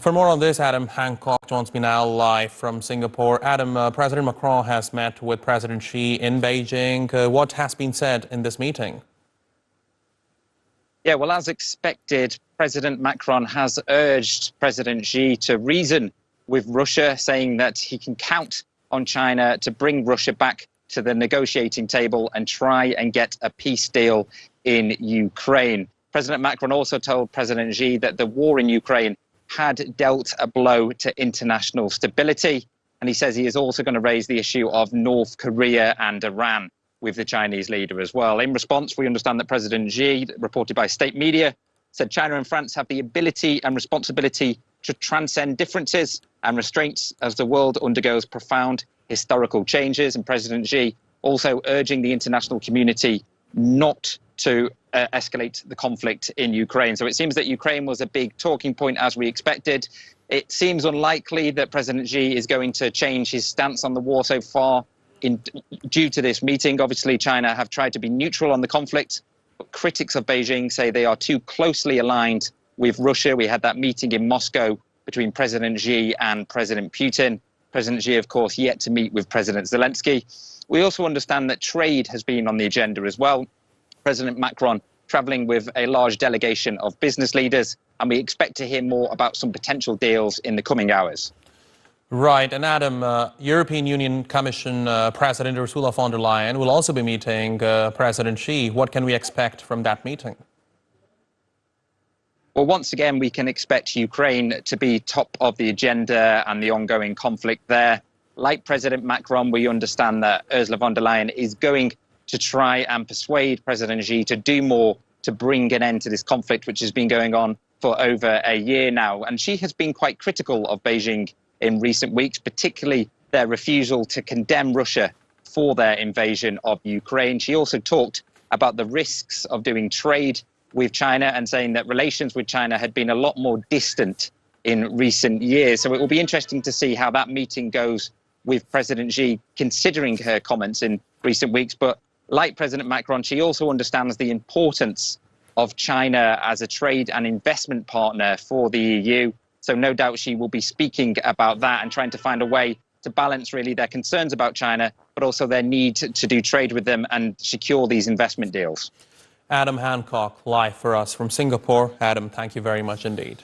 For more on this, Adam Hancock joins me now live from Singapore. Adam, President Macron has met with President Xi in Beijing. What has been said in this meeting? Yeah, well, as expected, President Macron has urged President Xi to reason with Russia, saying that he can count on China to bring Russia back to the negotiating table and try and get a peace deal in Ukraine. President Macron also told President Xi that the war in Ukraine had dealt a blow to international stability. And he says he is also going to raise the issue of North Korea and Iran with the Chinese leader as well. In response, we understand that President Xi, reported by state media, said China and France have the ability and responsibility to transcend differences and restraints as the world undergoes profound historical changes. And President Xi also urging the international community not to escalate the conflict in Ukraine. So it seems that Ukraine was a big talking point, as we expected. It seems unlikely that President Xi is going to change his stance on the war so far due to this meeting. Obviously, China have tried to be neutral on the conflict, but critics of Beijing say they are too closely aligned with Russia. We had that meeting in Moscow between President Xi and President Putin. President Xi, of course, yet to meet with President Zelensky. We also understand that trade has been on the agenda as well. President Macron travelling with a large delegation of business leaders, and we expect to hear more about some potential deals in the coming hours. Right, and Adam, European Union Commission President Ursula von der Leyen will also be meeting President Xi. What can we expect from that meeting? Well, once again, we can expect Ukraine to be top of the agenda and the ongoing conflict there. Like President Macron, we understand that Ursula von der Leyen is going to try and persuade President Xi to do more to bring an end to this conflict, which has been going on for over a year now. And she has been quite critical of Beijing in recent weeks, particularly their refusal to condemn Russia for their invasion of Ukraine. She also talked about the risks of doing trade with China and saying that relations with China had been a lot more distant in recent years. So it will be interesting to see how that meeting goes with President Xi, considering her comments in recent weeks. But like President Macron, she also understands the importance of China as a trade and investment partner for the EU. So no doubt she will be speaking about that and trying to find a way to balance really their concerns about China, but also their need to do trade with them and secure these investment deals. Adam Hancock, live for us from Singapore. Adam, thank you very much indeed.